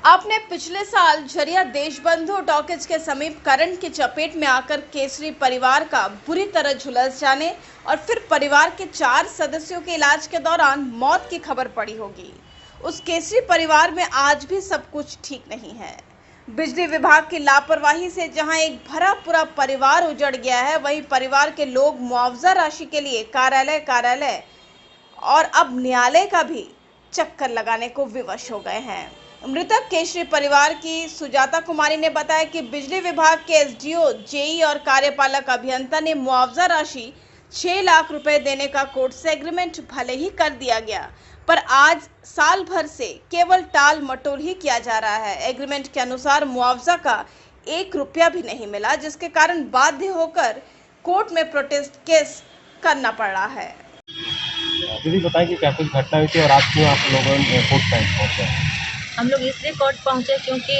आपने पिछले साल झरिया देशबंधु टॉकीज के समीप करंट की चपेट में आकर केसरी परिवार का बुरी तरह झुलस जाने और फिर परिवार के 4 सदस्यों के इलाज के दौरान मौत की खबर पड़ी होगी। उस केसरी परिवार में आज भी सब कुछ ठीक नहीं है। बिजली विभाग की लापरवाही से जहां एक भरा पूरा परिवार उजड़ गया है, वहीं परिवार के लोग मुआवजा राशि के लिए कार्यालय और अब न्यायालय का भी चक्कर लगाने को विवश हो गए हैं। मृतक केसरी परिवार की सुजाता कुमारी ने बताया कि बिजली विभाग के एसडीओ, जेई और कार्यपालक अभियंता ने मुआवजा राशि 6 लाख रुपए देने का कोर्ट से एग्रीमेंट भले ही कर दिया गया, पर आज साल भर से केवल टाल मटोल ही किया जा रहा है। एग्रीमेंट के अनुसार मुआवजा का 1 रुपया भी नहीं मिला, जिसके कारण बाध्य होकर कोर्ट में प्रोटेस्ट केस करना पड़ रहा है। दीदी बताएं कि क्या कुछ घटना हुई थी और आज क्यों आप लोगों ने कोर्ट पहुंचे? हम लोग इसलिए कोर्ट पहुंचे क्योंकि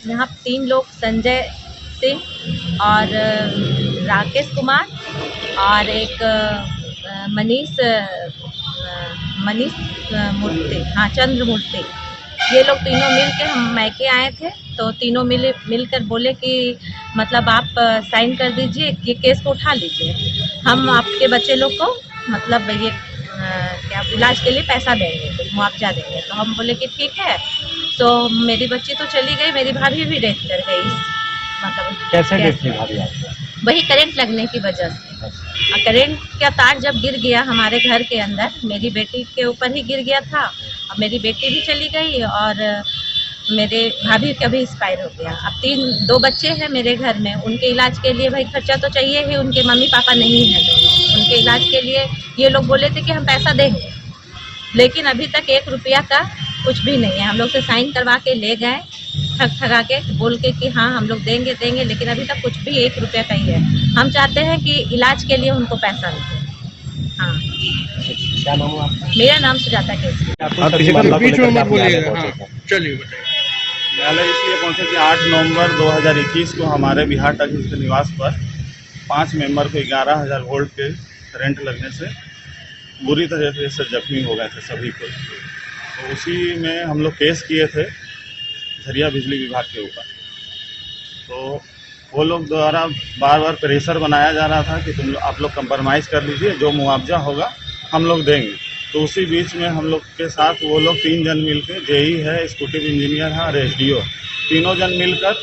यहाँ 3 लोग, संजय सिंह और राकेश कुमार और एक मनीष मूर्ति, चंद्र मूर्ति, ये लोग तीनों मिल के हम मैके आए थे। तो तीनों मिलकर बोले कि मतलब आप साइन कर दीजिए, ये केस को उठा लीजिए, हम आपके बच्चे लोग को मतलब ये क्या इलाज के लिए पैसा देंगे, मुआवजा देंगे। तो हम बोले कि ठीक है। तो मेरी बच्ची तो चली गई, मेरी भाभी भी डेथ कर गई। मतलब कैसे डेथ हुई भाभी आपकी? वही करंट लगने की वजह से। करंट का तार जब गिर गया हमारे घर के अंदर, मेरी बेटी के ऊपर ही गिर गया था। अब मेरी बेटी भी चली गई और मेरे भाभी का भी एक्सपायर हो गया। अब 2 बच्चे हैं मेरे घर में, उनके इलाज के लिए भाई खर्चा तो चाहिए ही। उनके मम्मी पापा नहीं है, तो उनके इलाज के लिए ये लोग बोले थे कि हम पैसा देंगे, लेकिन अभी तक 1 रुपया का कुछ भी नहीं है। हम लोग से साइन करवा के ले गए, ठगा के बोल के कि हाँ हम लोग देंगे, लेकिन अभी तक कुछ भी 1 रुपया का ही है। हम चाहते हैं कि इलाज के लिए उनको पैसा मिले। हाँ, क्या नाम है आपका? मेरा नाम सुजाता केसरी। चलिए बताइए। न्यायालय इसलिए पहुंचे कि 8 नवंबर 2021 को हमारे बिहार टॉकीज के निवास पर 5 मेंबर को 11,000 वोल्ट के करंट लगने से बुरी तरह से जख्मी हो गए थे सभी को। तो उसी में हम लोग केस किए थे झरिया बिजली विभाग के ऊपर। तो वो लोग द्वारा बार बार प्रेशर बनाया जा रहा था कि आप लोग कंप्रोमाइज़ कर लीजिए, जो मुआवजा होगा हम लोग देंगे। तो उसी बीच में हम लोग के साथ वो लोग 3 जन मिलकर, जेई है, एक्जीक्यूटिव इंजीनियर है और एसडीओ, तीनों जन मिलकर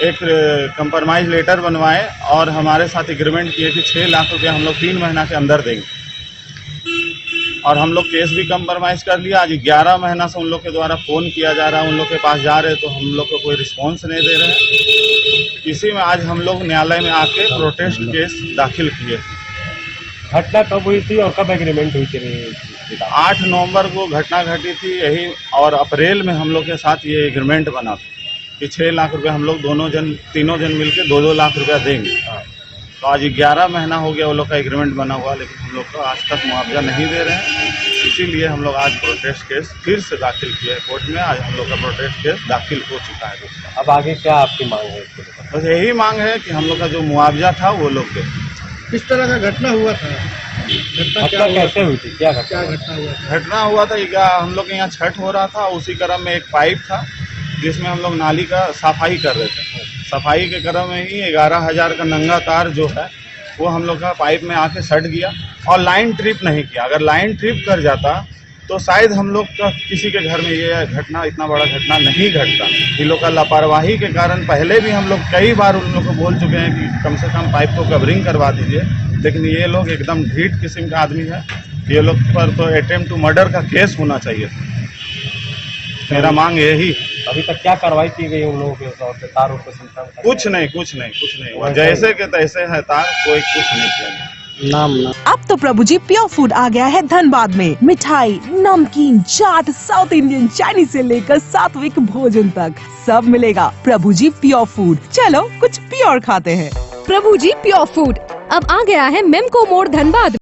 एक कंप्रोमाइज़ लेटर बनवाए और हमारे साथ एग्रीमेंट किए कि 6 लाख रुपया हम लोग 3 महीना के अंदर देंगे। और हम लोग केस भी कंप्रोमाइज़ कर लिया। आज 11 महीना से उन लोग के द्वारा फ़ोन किया जा रहा है, उन लोग के पास जा रहे तो हम लोग को कोई रिस्पॉन्स नहीं दे रहे हैं। इसी में आज हम लोग न्यायालय में आके प्रोटेस्ट केस दाखिल किए। घटना कब हुई थी और कब एग्रीमेंट हुई थी? 8 नवंबर को घटना घटी थी यही, और अप्रैल में हम लोग के साथ ये एग्रीमेंट बना था कि 6 लाख रुपये हम लोग तीनों जन मिलकर 2-2 लाख रुपया देंगे। तो आज 11 महीना हो गया वो लोग का एग्रीमेंट बना हुआ, लेकिन हम लोग को आज तक मुआवजा नहीं दे रहे हैं। इसीलिए हम लोग आज प्रोटेस्ट केस फिर से दाखिल किए कोर्ट में। आज हम लोग का प्रोटेस्ट केस दाखिल हो चुका है। अब आगे क्या आपकी मांग है? बस यही मांग है कि हम लोग का जो मुआवजा था वो लोग दे। किस तरह का घटना हुआ था? घटना कैसे हुई थी? क्या घटना हुआ? घटना हुआ था, हम लोग के यहाँ छठ हो रहा था, उसी क्रम में एक पाइप था जिसमें हम लोग नाली का सफाई कर रहे थे। सफाई के क्रम में ही 11,000 का नंगा तार जो है वो हम लोग का पाइप में आके सट गया और लाइन ट्रिप नहीं किया। अगर लाइन ट्रिप कर जाता तो शायद हम लोग का किसी के घर में ये घटना, इतना बड़ा घटना नहीं घटता। इन लोग का लापरवाही के कारण पहले भी हम लोग कई बार उन लोग को बोल चुके हैं कि कम से कम पाइप को कवरिंग करवा दीजिए, लेकिन ये लोग एकदम ढीठ किस्म का आदमी है। ये लोग पर तो अटेम्प्ट टू मर्डर का केस होना चाहिए। मेरा मांग यही। अभी तक क्या कार्रवाई की गई उन लोगों के तौर पे? तार को कुछ नहीं हुआ, जैसे के तैसे है तार, कोई कुछ नहीं किया। नाम अब तो प्रभु जी प्योर फूड आ गया है धनबाद में। मिठाई, नमकीन, चाट, साउथ इंडियन, चाइनीज से लेकर सात्विक भोजन तक सब मिलेगा। प्रभु जी प्योर फूड, चलो कुछ प्योर खाते हैं। प्रभु जी प्योर फूड अब आ गया है मेमको मोड़ धनबाद।